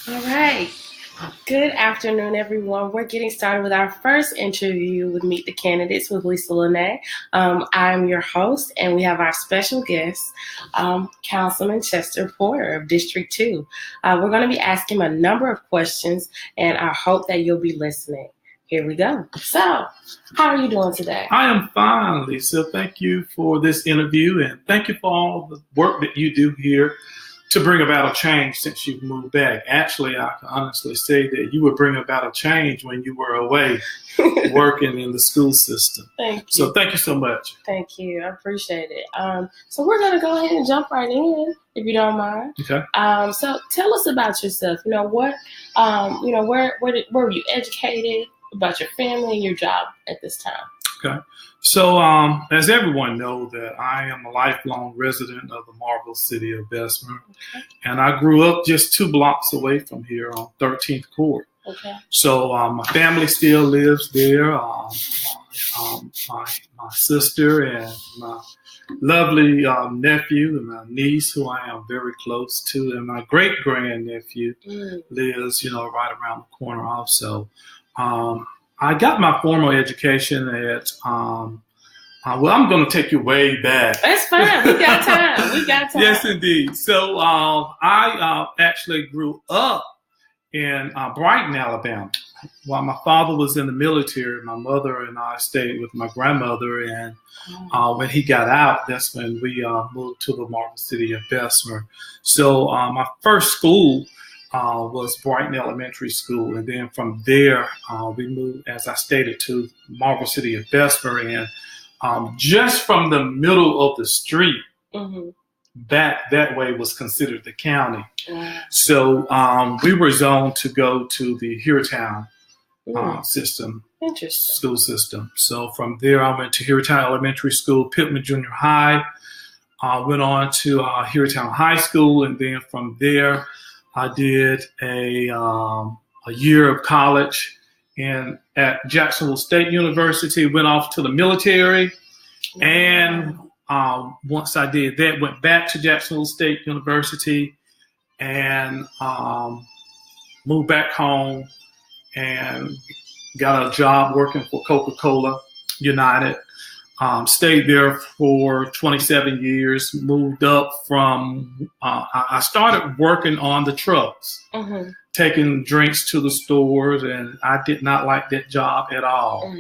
All right. Good afternoon, everyone. We're getting started with our first interview with Meet the Candidates with Lisa Lene. I'm your host, and we have our special guest, Councilman Chester Porter of District 2. We're going to be asking him a number of questions, and I hope that you'll be listening. Here we go. So, how are you doing today? I am fine, Lisa. Thank you for this interview, and thank you for all the work that you do here to bring about a change since you've moved back. Actually, I can honestly say that you would bring about a change when you were away working in the school system. Thank you. So thank you so much. Thank you. I appreciate it. So we're going to go ahead and jump right in, if you don't mind. Okay. So tell us about yourself. Where were you educated, about your family and your job at this time? Okay. So as everyone knows, that I am a lifelong resident of the marvelous city of Bessemer. Okay. And I grew up just 2 blocks away from here on 13th Court. Okay. So my family still lives there. My sister and my lovely nephew and my niece, who I am very close to, and my great grandnephew lives, right around the corner also. I got my formal education at, I'm going to take you way back. That's fine. We got time. Yes, indeed. So I actually grew up in Brighton, Alabama. While my father was in the military, my mother and I stayed with my grandmother. And when he got out, that's when we moved to the marvelous city of Bessemer. So my first school was Brighton Elementary School. And then from there, we moved, as I stated, to Marvel City of Bessemer. And just from the middle of the street, that way was considered the county. So we were zoned to go to the Hurritown system, school system. So from there, I went to Hurritown Elementary School, Pittman Junior High, went on to Hurritown High School. And then from there, I did a year of college at Jacksonville State University, went off to the military. And once I did that, went back to Jacksonville State University and moved back home and got a job working for Coca-Cola United. Stayed there for 27 years, moved up from, I started working on the trucks, taking drinks to the stores, and I did not like that job at all.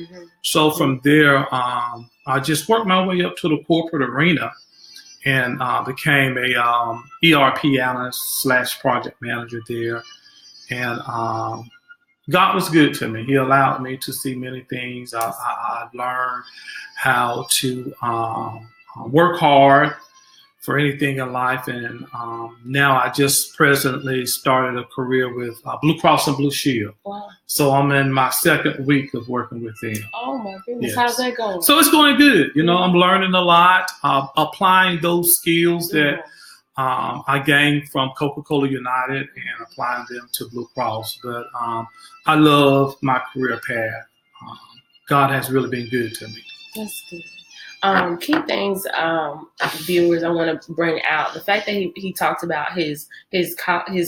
So from there, I just worked my way up to the corporate arena and became a ERP analyst / project manager there. And God was good to me. He allowed me to see many things. I learned how to work hard for anything in life. And now I just presently started a career with Blue Cross and Blue Shield. Wow. So I'm in my 2nd week of working with them. Oh, my goodness. Yes. How's that going? So it's going good. I'm learning a lot, applying those skills that I gained from Coca-Cola United and applying them to Blue Cross. But I love my career path. God has really been good to me. That's good. Key things, viewers, I want to bring out the fact that he talked about his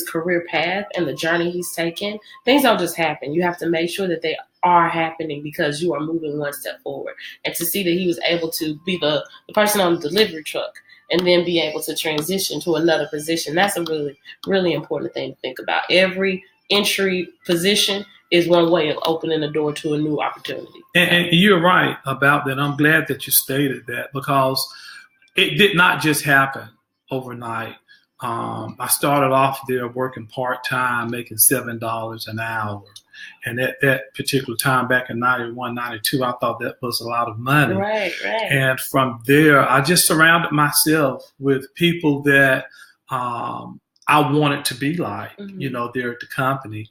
career path and the journey he's taken. Things don't just happen. You have to make sure that they are happening because you are moving one step forward. And to see that he was able to be the person on the delivery truck and then be able to transition to another position, that's a really, really important thing to think about. Every entry position is one way of opening the door to a new opportunity. And you're right about that. I'm glad that you stated that because it did not just happen overnight. I started off there working part-time, making $7 an hour. And at that particular time, back in 91, 92, I thought that was a lot of money. Right. And from there, I just surrounded myself with people that I wanted to be like, there at the company.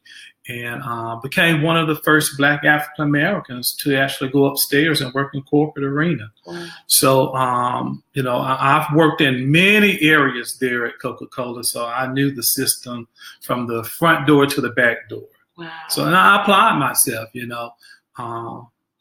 And became one of the first Black African Americans to actually go upstairs and work in corporate arena. Wow. So, I've worked in many areas there at Coca-Cola, so I knew the system from the front door to the back door. Wow. So, and I applied myself,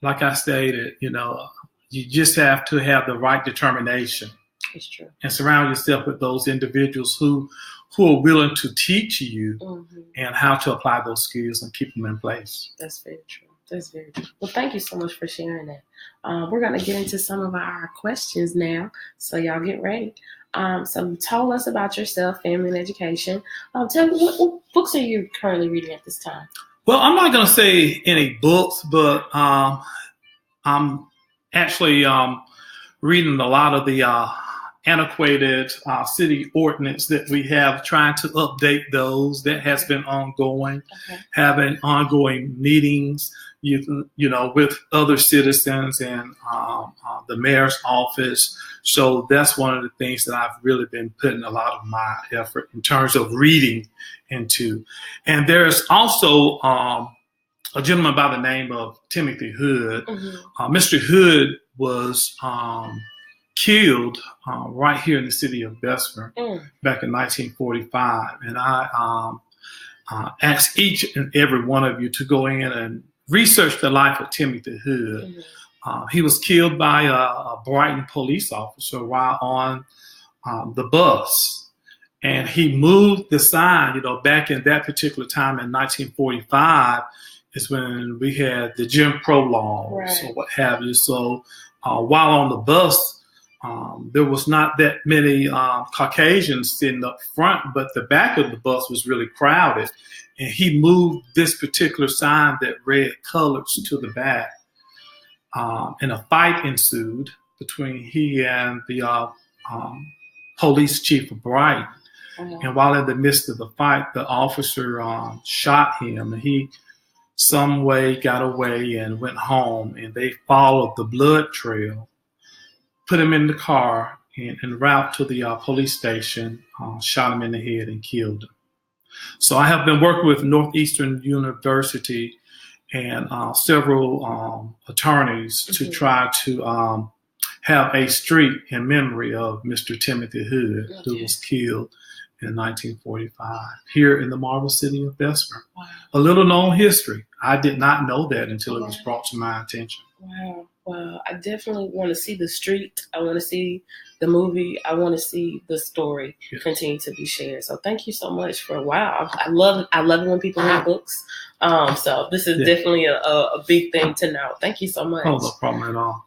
like I stated, you just have to have the right determination. It's true. And surround yourself with those individuals who who are willing to teach you and how to apply those skills and keep them in place. That's very true. That's very true. Well, thank you so much for sharing that. We're going to get into some of our questions now, so y'all get ready. So you told us about yourself, family, and education. Tell me, what books are you currently reading at this time? Well, I'm not going to say any books, but I'm actually reading a lot of the antiquated city ordinance that we have, trying to update those. That has been ongoing, having ongoing meetings, you know, with other citizens and the mayor's office. So that's one of the things that I've really been putting a lot of my effort in terms of reading into. And there's also a gentleman by the name of Timothy Hood. Mr. Hood was killed right here in the city of Bessemer back in 1945. And I ask each and every one of you to go in and research the life of Timothy Hood. He was killed by a Brighton police officer while on the bus. And he moved the sign, you know, back in that particular time in 1945 is when we had the Jim Crow laws or what have you. So while on the bus, there was not that many Caucasians sitting up front, but the back of the bus was really crowded. And he moved this particular sign that read colors to the back. And a fight ensued between he and the police chief of Brighton. And while in the midst of the fight, the officer shot him, and he some way got away and went home. And they followed the blood trail, put him in the car, and en route to the police station, shot him in the head and killed him. So I have been working with Northeastern University and several attorneys to try to have a street in memory of Mr. Timothy Hood, who was killed in 1945 here in the marble city of Bessemer. A little known history. I did not know that until it was brought to my attention. Wow. I definitely want to see the street. I want to see the movie. I want to see the story continue to be shared. So thank you so much for I love it when people read books. So this is definitely a big thing to know. Thank you so much. Oh, no problem at all.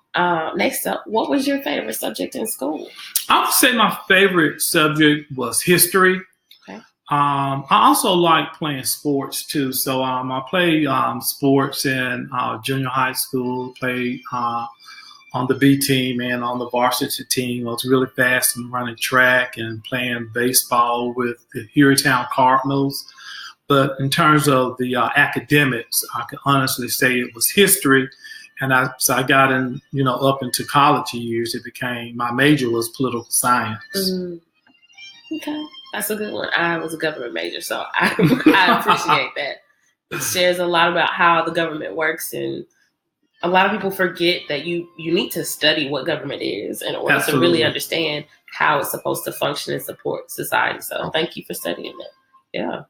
Next up, what was your favorite subject in school? I would say my favorite subject was history. I also like playing sports too. So I played sports in junior high school, played on the B team and on the varsity team. I was really fast in running track and playing baseball with the Hueytown Cardinals. But in terms of the academics, I can honestly say it was history. And so I got in, up into college years, my major was political science. Okay. That's a good one. I was a government major, so I appreciate that. It shares a lot about how the government works, and a lot of people forget that you need to study what government is in order to really understand how it's supposed to function and support society. So thank you for studying that. Yeah.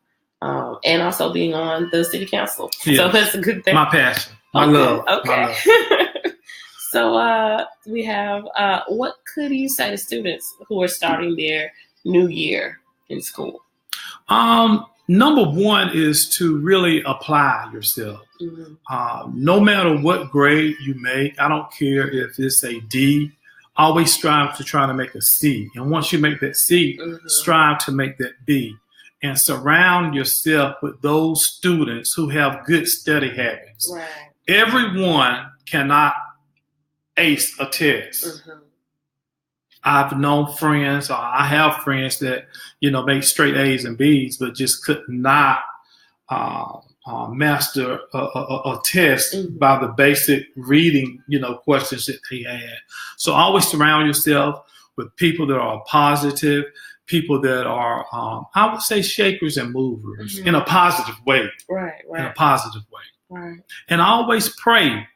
And also being on the city council. Yes. So that's a good thing. My passion. My love. Okay. My love. So we have, what could you say to students who are starting their new year in school? Number one is to really apply yourself. No matter what grade you make, I don't care if it's a D, always strive to try to make a C. And once you make that C, strive to make that B. And surround yourself with those students who have good study habits. Right. Everyone cannot ace a test. I've known friends, or I have friends that, make straight A's and B's, but just could not master a test by the basic reading, questions that they had. So always surround yourself with people that are positive, people that are, I would say, shakers and movers in a positive way. Right. In a positive way. Right. And always pray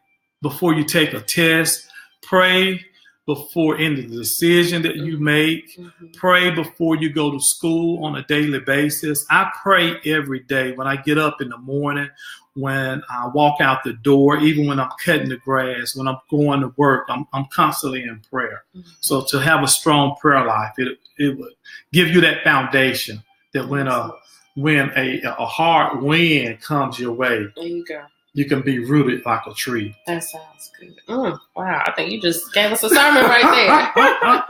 before you take a test. Pray before any decision that you make. Pray before you go to school on a daily basis. I pray every day when I get up in the morning, when I walk out the door, even when I'm cutting the grass, when I'm going to work, I'm constantly in prayer. So to have a strong prayer life, it would give you that foundation that when a hard wind comes your way, there you go. You can be rooted like a tree. That sounds good. Wow, I think you just gave us a sermon right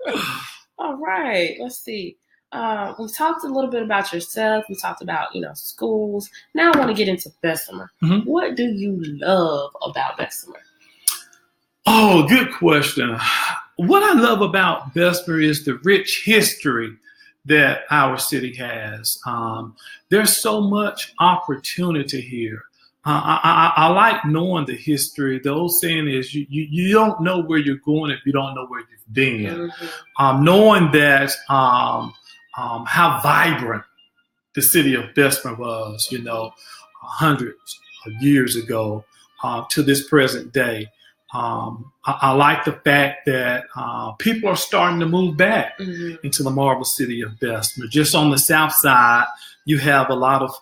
there. All right, let's see. We talked a little bit about yourself. We talked about, schools. Now I want to get into Bessemer. Mm-hmm. What do you love about Bessemer? Oh, good question. What I love about Bessemer is the rich history that our city has. There's so much opportunity here. I like knowing the history. The old saying is you don't know where you're going if you don't know where you've been. Mm-hmm. Knowing that how vibrant the city of Bessemer was, hundreds of years ago to this present day. I like the fact that people are starting to move back mm-hmm. into the marble city of Bessemer. Just on the south side, you have a lot of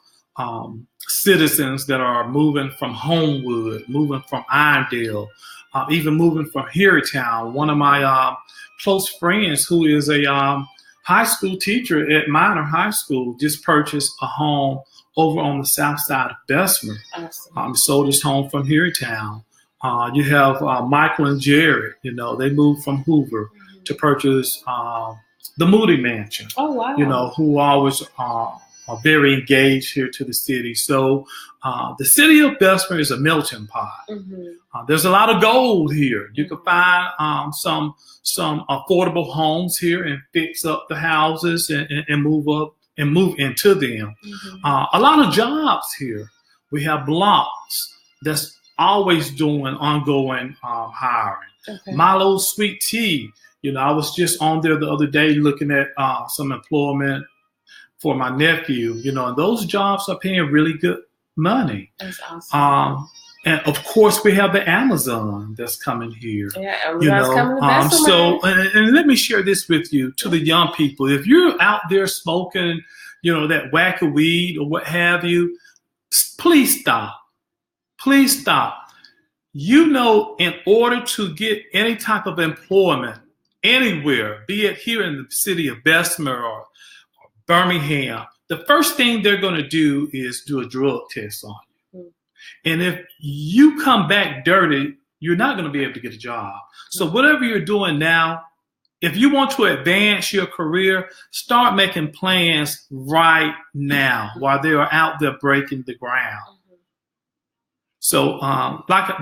citizens that are moving from Homewood, moving from Irondale, even moving from Harrytown. One of my close friends who is a high school teacher at Minor High School just purchased a home over on the south side of Bessemer. Awesome. Sold his home from Harrytown. You have Michael and Jared, they moved from Hoover mm-hmm. to purchase the Moody Mansion. Oh, wow. Who always are very engaged here to the city. So the city of Bessemer is a melting pot. Mm-hmm. There's a lot of gold here. You can find some affordable homes here and fix up the houses and move up and move into them. Mm-hmm. A lot of jobs here. We have blocks that's always doing ongoing hiring. Okay. Milo Sweet Tea. I was just on there the other day looking at some employment for my nephew, and those jobs are paying really good money. That's awesome. And of course, we have the Amazon that's coming here. Yeah, Amazon's coming to Bessemer. So, and let me share this with you, to the young people. If you're out there smoking, that whack of weed or what have you, please stop. Please stop. In order to get any type of employment anywhere, be it here in the city of Bessemer or Birmingham, the first thing they're going to do is do a drug test on you. Mm. And if you come back dirty, you're not going to be able to get a job. So whatever you're doing now, if you want to advance your career, start making plans right now while they are out there breaking the ground. So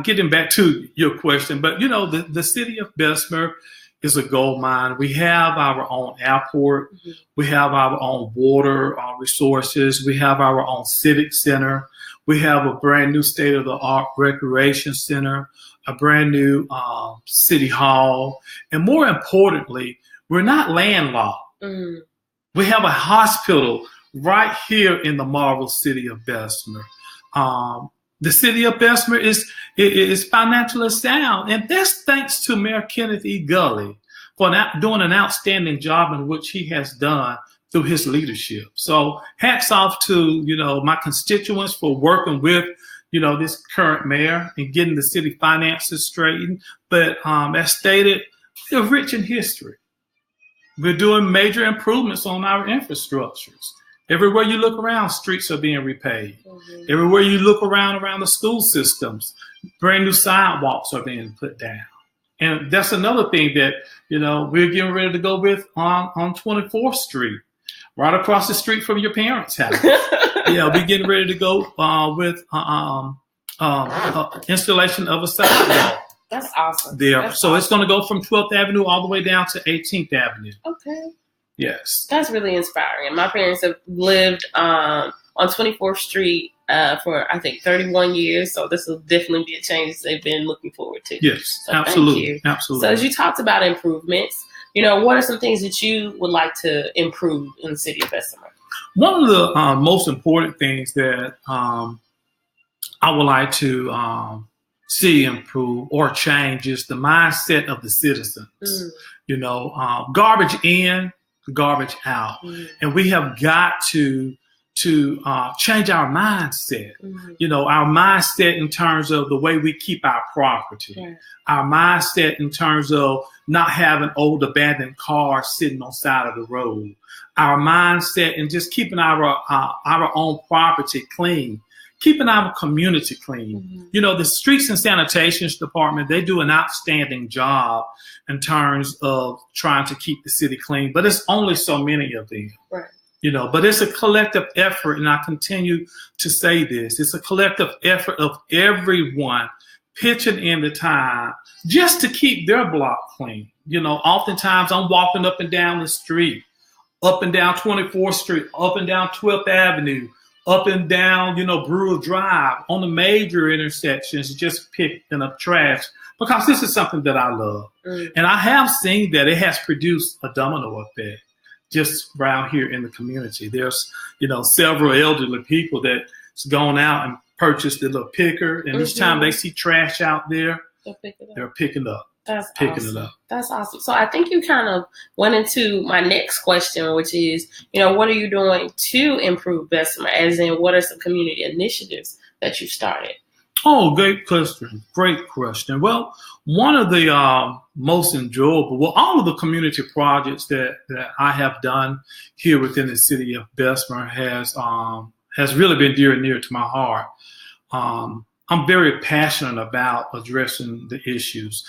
getting back to your question, but the city of Bessemer is a gold mine. We have our own airport. Mm-hmm. We have our own water resources. We have our own civic center. We have a brand new state-of-the-art recreation center, a brand new city hall. And more importantly, we're not landlocked. Mm-hmm. We have a hospital right here in the marble city of Bessemer. The city of Bessemer is financially sound, and that's thanks to Mayor Kenneth E. Gully for doing an outstanding job in which he has done through his leadership. So hats off to, my constituents for working with, this current mayor and getting the city finances straightened. But as stated, we're rich in history. We're doing major improvements on our infrastructures. Everywhere you look around, streets are being repaid. Mm-hmm. Everywhere you look around the school systems, brand new sidewalks are being put down. And that's another thing that, we're getting ready to go with on 24th Street, right across the street from your parents' house. We're getting ready to go with installation of a sidewalk. That's awesome. There. That's so awesome. It's going to go from 12th Avenue all the way down to 18th Avenue. Okay. Yes. That's really inspiring. My parents have lived on 24th Street for, I think, 31 years. So this will definitely be a change they've been looking forward to. Yes, so absolutely. Thank you. Absolutely. So as you talked about improvements, what are some things that you would like to improve in the city of Bessemer? One of the most important things that I would like to see improve or change is the mindset of the citizens. Garbage in, garbage out. Mm. And we have got to to change our mindset. Mm-hmm. Our mindset in terms of the way we keep our property, Right. our mindset in terms of not having old abandoned cars sitting on the side of the road, our mindset in just keeping our own property clean, keeping our community clean. Mm-hmm. The Streets and Sanitation Department, they do an outstanding job in terms of trying to keep the city clean, but it's only so many of them. Right. But it's a collective effort, and I continue to say this. It's a collective effort of everyone pitching in the time just to keep their block clean. Oftentimes I'm walking up and down the street, up and down 24th Street, up and down 12th Avenue, up and down, Brewer Drive, on the major intersections, just picking up trash, because this is something that I love. And I have seen that it has produced a domino effect just around here in the community. There's, several elderly people that's gone out and purchased a little picker, and each time they see trash out there, they're picking up. That's picking awesome. it up. That's awesome. So I think you kind of went into my next question, which is, what are you doing to improve Bessemer? As in, what are some community initiatives that you started? Oh, great question. Great question. Well, one of the most enjoyable, all of the community projects that I have done here within the city of Bessemer has really been dear and near to my heart. I'm very passionate about addressing the issues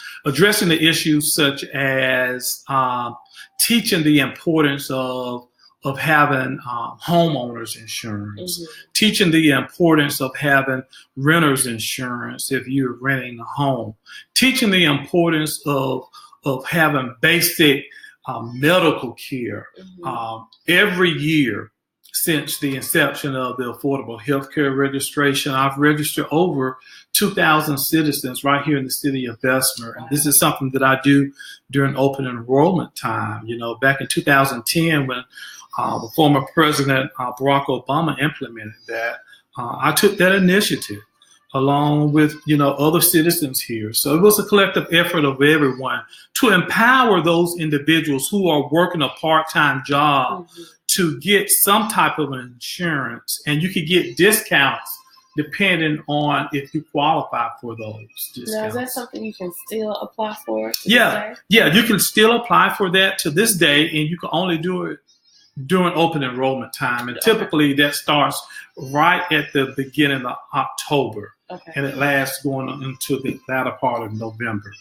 such as teaching the importance of having homeowners insurance, teaching the importance of having renters insurance if you're renting a home, teaching the importance of having basic medical care. Every year since the inception of the Affordable Healthcare Registration, I've registered over 2,000 citizens right here in the city of Bessemer. And this is something that I do during open enrollment time. Back in 2010, when the former President Barack Obama implemented that, I took that initiative along with other citizens here. So it was a collective effort of everyone to empower those individuals who are working a part-time job to get some type of insurance, and you could get discounts depending on if you qualify for those discounts. Now, is that something you can still apply for? Yeah, you can still apply for that to this day, and you can only do it during open enrollment time. And typically that starts right at the beginning of October. And it lasts going into the latter part of November.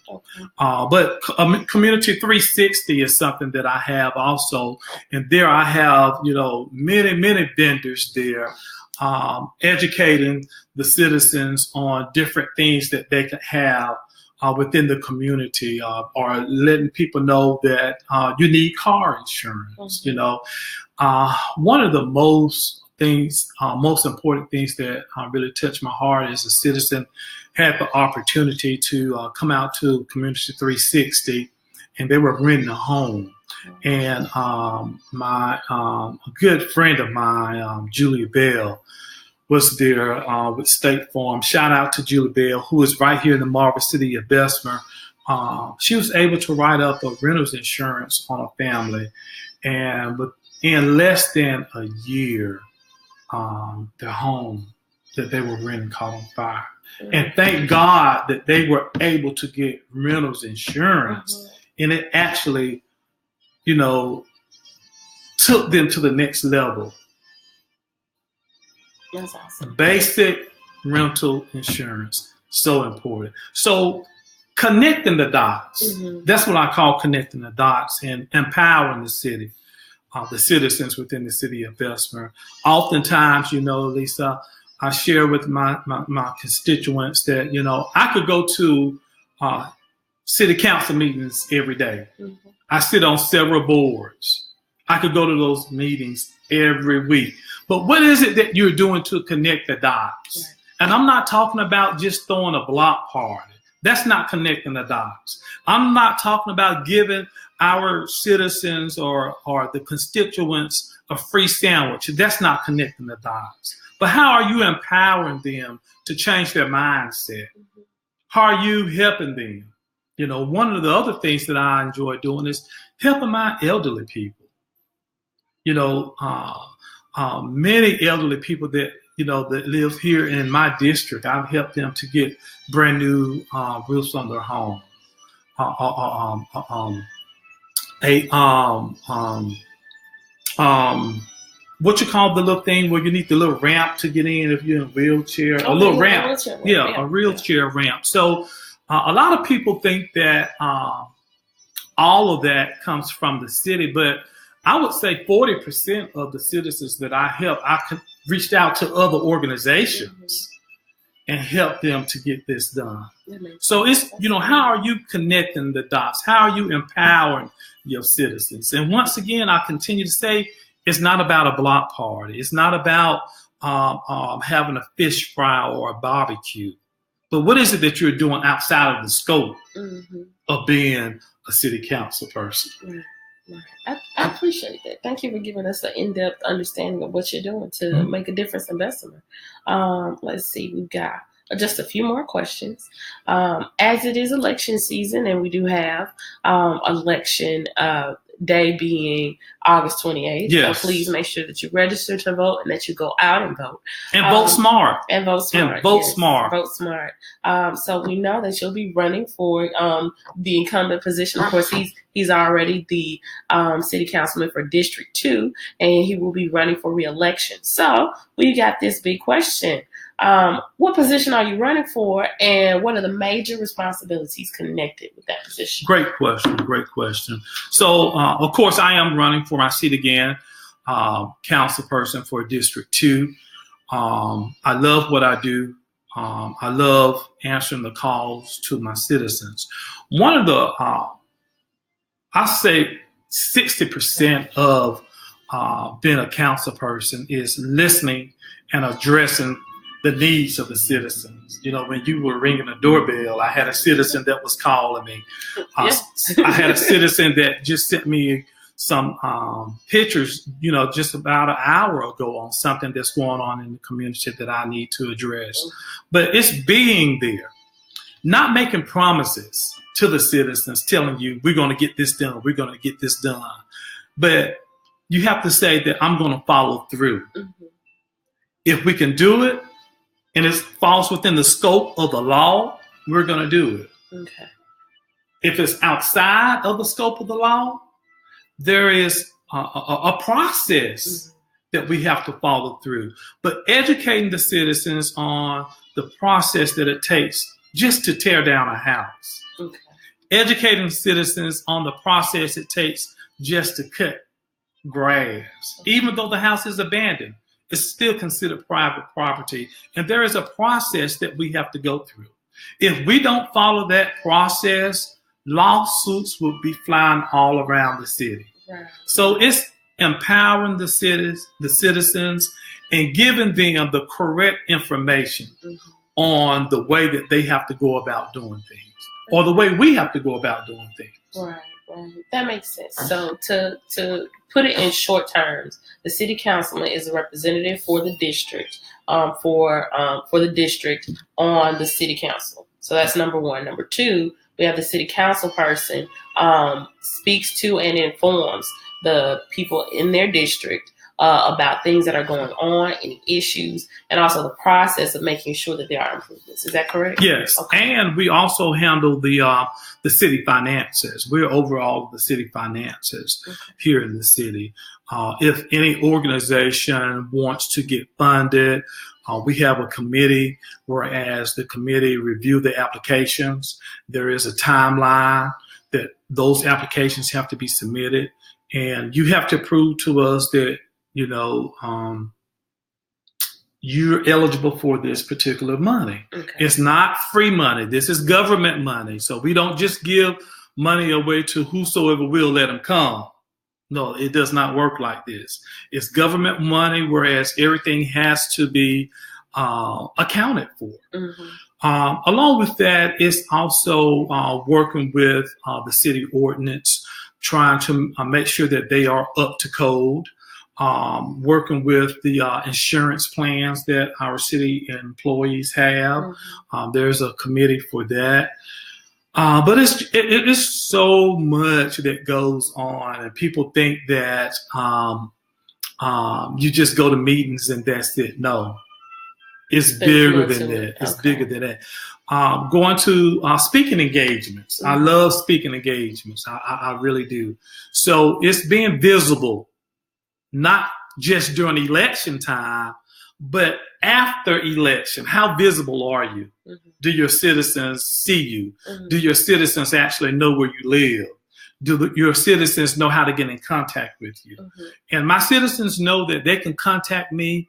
But Community 360 is something that I have also. And there I have, many vendors there educating the citizens on different things that they can have within the community, or letting people know that you need car insurance. One of the most important things that really touched my heart as a citizen had the opportunity to come out to Community 360, and they were renting a home. And a good friend of mine, Julie Bell, was there with State Farm. Shout out to Julie Bell, who is right here in the marvelous city of Bessemer. She was able to write up a renter's insurance on a family, and in less than a year, their home that they were renting caught on fire. And thank God that they were able to get renter's insurance. And it actually, took them to the next level. That's awesome. Basic rental insurance, so important. So connecting the dots, that's what I call connecting the dots and empowering the city. The citizens within the city of Bessemer. Oftentimes, Lisa, I share with my constituents that, I could go to city council meetings every day. I sit on several boards. I could go to those meetings every week. But what is it that you're doing to connect the dots? Right. And I'm not talking about just throwing a block party. That's not connecting the dots. I'm not talking about giving our citizens or the constituents a free sandwich. That's not connecting the dots. But how are you empowering them to change their mindset? How are you helping them? One of the other things that I enjoy doing is helping my elderly people. many elderly people that that live here in my district. I've helped them to get brand new roofs on their home. What you call the little thing where you need the little ramp to get in if you're in a wheelchair? A little ramp. A wheelchair ramp. So a lot of people think that all of that comes from the city, but I would say 40% of the citizens that I help, reached out to other organizations and helped them to get this done. So it's, how are you connecting the dots? How are you empowering your citizens? And once again, I continue to say, it's not about a block party. It's not about having a fish fry or a barbecue. But what is it that you're doing outside of the scope of being a city council person? I appreciate that. Thank you for giving us an in-depth understanding of what you're doing to make a difference in Bessemer. Let's see, we've got just a few more questions. As it is election season, and we do have election day being August 28th. Yes. So please make sure that you register to vote and that you go out and vote. And vote smart. And vote smart. And vote smart. Vote smart. So we know that you'll be running for the incumbent position. Of course, he's already the city councilman for District 2, and he will be running for re-election. So we got this big question. What position are you running for, and what are the major responsibilities connected with that position? Great question. So, of course, I am running for my seat again, council person for District 2. I love what I do. I love answering the calls to my citizens. One of the, I say 60% of being a council person is listening and addressing the needs of the citizens. When you were ringing the doorbell, I had a citizen that was calling me. I had a citizen that just sent me some pictures, just about an hour ago on something that's going on in the community that I need to address. But it's being there, not making promises to the citizens, telling you, we're going to get this done, we're going to get this done. But you have to say that I'm going to follow through. If we can do it, and it falls within the scope of the law, we're going to do it. Okay. If it's outside of the scope of the law, there is a process that we have to follow through. But educating the citizens on the process that it takes just to tear down a house. Okay. Educating citizens on the process it takes just to cut grass. Even though the house is abandoned, it's still considered private property. And there is a process that we have to go through. If we don't follow that process, lawsuits will be flying all around the city. Right. So it's empowering the citizens and giving them the correct information on the way that they have to go about doing things, or the way we have to go about doing things. Right. That makes sense. So to put it in short terms, the city councilman is a representative for the district, for the district on the city council. So that's number one. Number two, we have the city council person speaks to and informs the people in their district about things that are going on, any issues, and also the process of making sure that there are improvements. Is that correct? Yes. Okay. And we also handle the city finances. We're overall the city finances here in the city. If any organization wants to get funded, we have a committee, whereas the committee review the applications. There is a timeline that those applications have to be submitted, and you have to prove to us that you're eligible for this particular money. Okay. It's not free money. This is government money. So we don't just give money away to whosoever will let them come. No, it does not work like this. It's government money, whereas everything has to be accounted for. Along with that, it's also working with the city ordinance, trying to make sure that they are up to code. Working with the insurance plans that our city employees have. There's a committee for that. But it's so much that goes on, and people think that you just go to meetings and that's it. No, it's bigger than that. It's bigger than that. Going to speaking engagements. I love speaking engagements. I really do. So it's being visible, not just during election time, but after election. How visible are you? Do your citizens see you? Do your citizens actually know where you live? Do your citizens know how to get in contact with you? And my citizens know that they can contact me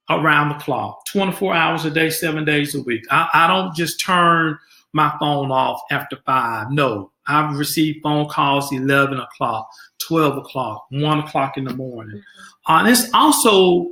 around the clock, 24 hours a day, 7 days a week. I don't just turn my phone off after 5. No, I've received phone calls 11 o'clock, 12 o'clock, 1 o'clock in the morning. And it's also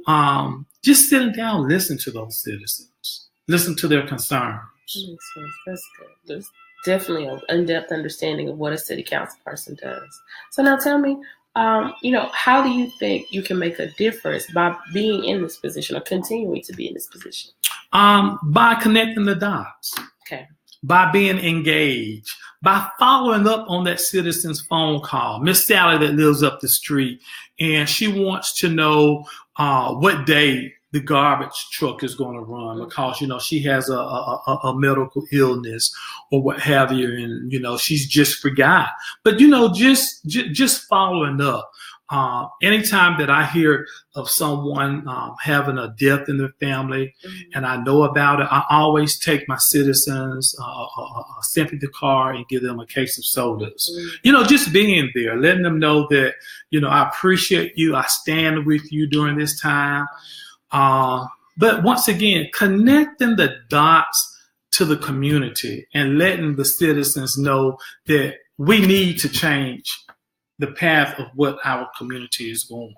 just sitting down, listen to those citizens, listen to their concerns. That makes sense. That's good. There's definitely an in-depth understanding of what a city council person does. So now tell me, how do you think you can make a difference by being in this position or continuing to be in this position? By connecting the dots. Okay. By being engaged, by following up on that citizen's phone call. Miss Sally that lives up the street, and she wants to know what day the garbage truck is going to run because, she has a medical illness or what have you, and, she's just forgot. But, just following up. Anytime that I hear of someone having a death in their family and I know about it, I always take my citizens a sympathy card and give them a case of sodas. Just being there, letting them know that, I appreciate you. I stand with you during this time. But once again, connecting the dots to the community and letting the citizens know that we need to change the path of what our community is going.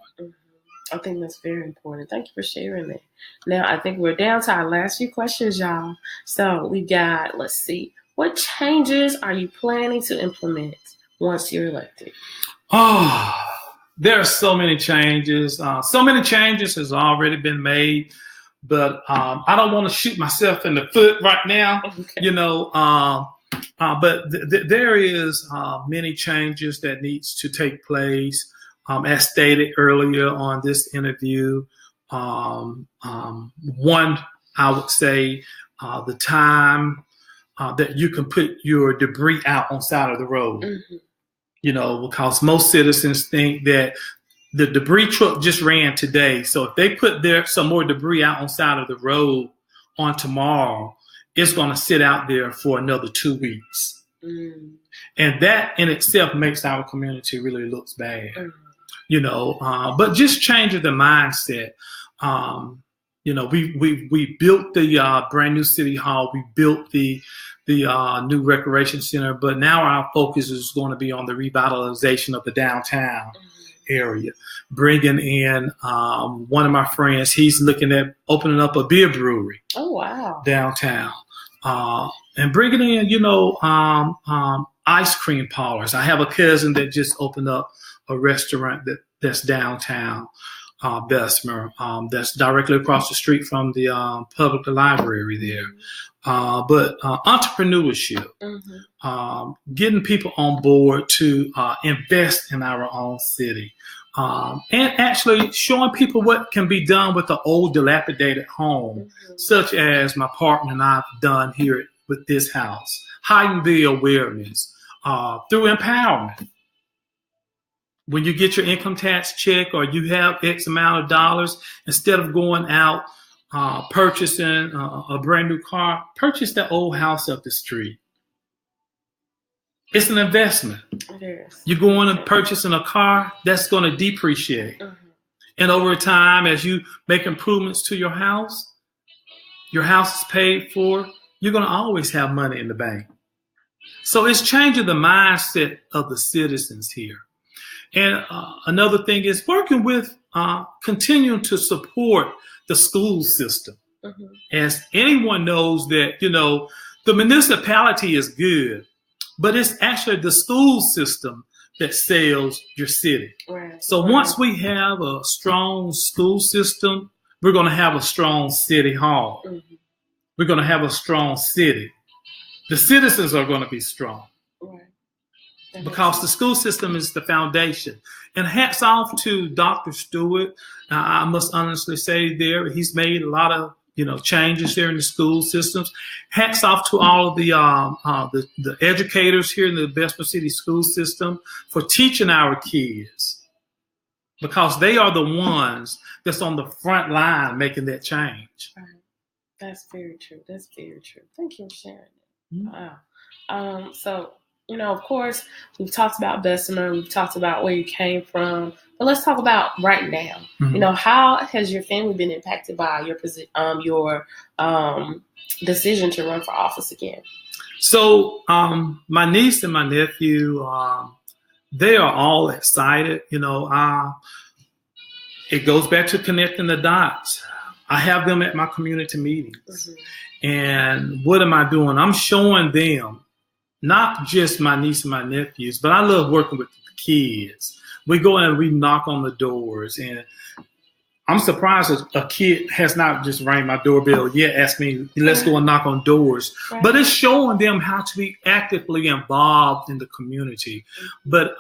I think that's very important. Thank you for sharing that. Now, I think we're down to our last few questions, y'all. So we got, let's see, what changes are you planning to implement once you're elected? There are so many changes. So many changes has already been made, but I don't want to shoot myself in the foot right now, but there is many changes that needs to take place. As stated earlier on this interview, one, I would say the time that you can put your debris out on side of the road, because most citizens think that the debris truck just ran today. So if they put some more debris out on side of the road on tomorrow, it's going to sit out there for another 2 weeks. And that in itself makes our community really looks bad, but just changing the mindset. We built the brand new city hall. We built the new recreation center, but now our focus is going to be on the revitalization of the downtown area, bringing in one of my friends. He's looking at opening up a beer brewery. Oh, wow. Downtown. And bringing in, ice cream parlors. I have a cousin that just opened up a restaurant that's downtown Bessemer, that's directly across the street from the public library there. But entrepreneurship, getting people on board to invest in our own city, and actually showing people what can be done with the old dilapidated home, such as my partner and I have done here with this house, heighten the awareness through empowerment. When you get your income tax check or you have X amount of dollars, instead of going out purchasing a brand new car, purchase the old house up the street. It's an investment. It is. You're going to purchasing a car that's going to depreciate. And over time, as you make improvements to your house is paid for, you're going to always have money in the bank. So it's changing the mindset of the citizens here. And another thing is working with, continuing to support the school system. As anyone knows that, the municipality is good, but it's actually the school system that sells your city. Right. So once we have a strong school system, we're going to have a strong city hall. We're going to have a strong city. The citizens are going to be strong. Right. Because the school system is the foundation. And hats off to Dr. Stewart. I must honestly say he's made a lot of changes there in the school systems. Hats off to all of the educators here in the Bessemer City school system for teaching our kids, because they are the ones that's on the front line making that change. Right. That's very true. That's very true. Thank you for sharing that. Mm-hmm. Wow. So, of course, we've talked about Bessemer. We've talked about where you came from. But let's talk about right now. Mm-hmm. How has your family been impacted by your decision to run for office again? So my niece and my nephew, they are all excited. It goes back to connecting the dots. I have them at my community meetings. Mm-hmm. And what am I doing? I'm showing them, not just my niece and my nephews, but I love working with the kids. We go and we knock on the doors, and I'm surprised a kid has not just rang my doorbell yet, asked me, let's go and knock on doors. Right. But it's showing them how to be actively involved in the community. But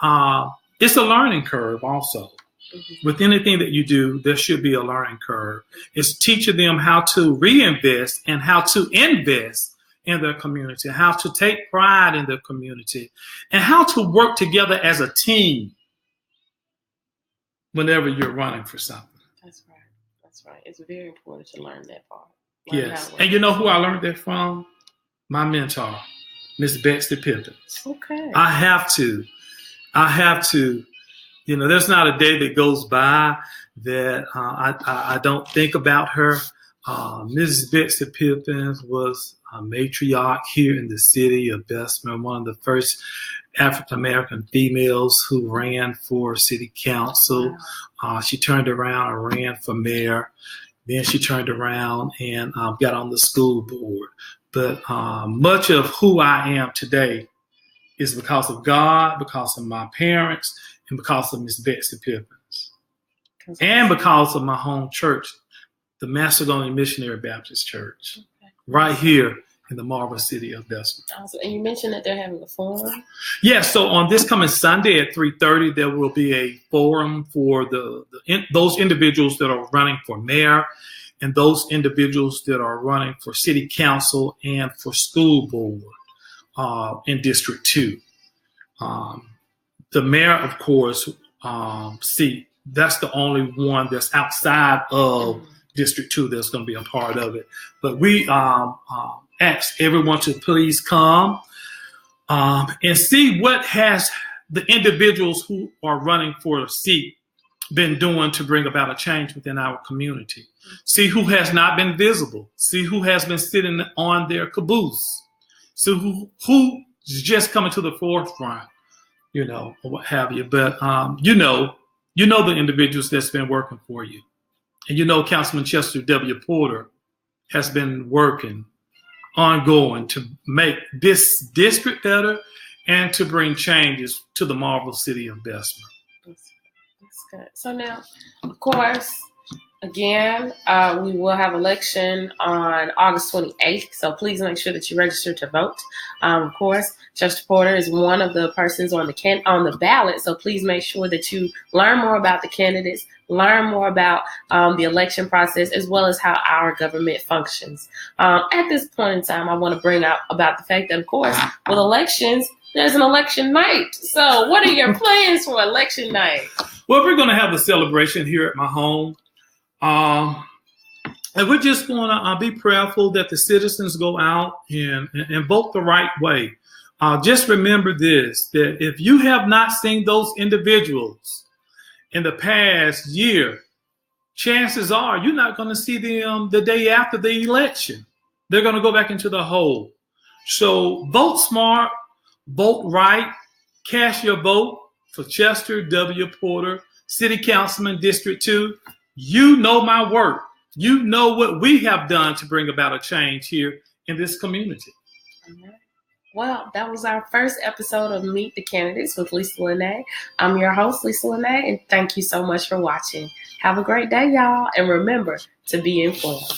it's a learning curve also. Mm-hmm. With anything that you do, there should be a learning curve. It's teaching them how to reinvest and how to invest in their community, how to take pride in their community, and how to work together as a team whenever you're running for something. That's right. That's right. It's very important to learn that part. Yes. And you know who I learned that from? My mentor, Miss Betsy Pippins. Okay. I have to. There's not a day that goes by that I don't think about her. Mrs. Betsy Pippins was a matriarch here in the city of Bessemer, one of the first African-American females who ran for city council. She turned around and ran for mayor. Then she turned around and got on the school board. But much of who I am today is because of God, because of my parents, and because of Miss Betsy Pippins. And because of my home church, the Macedonian Missionary Baptist Church, right here in the marvelous city of Bessemer. Awesome. And you mentioned that they're having a forum? Yeah, so on this coming Sunday at 3:30, there will be a forum for those individuals that are running for mayor and those individuals that are running for city council and for school board in District 2. The mayor, of course, that's the only one that's outside of District 2 that's going to be a part of it. But we ask everyone to please come and see what has the individuals who are running for a seat been doing to bring about a change within our community. See who has not been visible. See who has been sitting on their caboose. So who's just coming to the forefront, or what have you. But you know the individuals that's been working for you. And Councilman Chester W. Porter has been working ongoing to make this district better and to bring changes to the marvelous city of Bessemer. That's good. So now, of course, again, we will have election on August 28th. So please make sure that you register to vote. Of course, Chester Porter is one of the persons on the ballot. So please make sure that you learn more about the candidates, learn more about the election process, as well as how our government functions. At this point in time, I want to bring up about the fact that, of course, with elections, there's an election night. So what are your plans for election night? Well, we're going to have a celebration here at my home. And we're just going to be prayerful that the citizens go out and vote the right way. Just remember this, that if you have not seen those individuals in the past year, chances are you're not going to see them the day after the election. They're going to go back into the hole. So vote smart, vote right, cast your vote for Chester W. Porter, City Councilman, District 2. You know my work. You know what we have done to bring about a change here in this community. Well, that was our first episode of Meet the Candidates with Lisa Lene. I'm your host, Lisa Lene, and thank you so much for watching. Have a great day, y'all, and remember to be informed.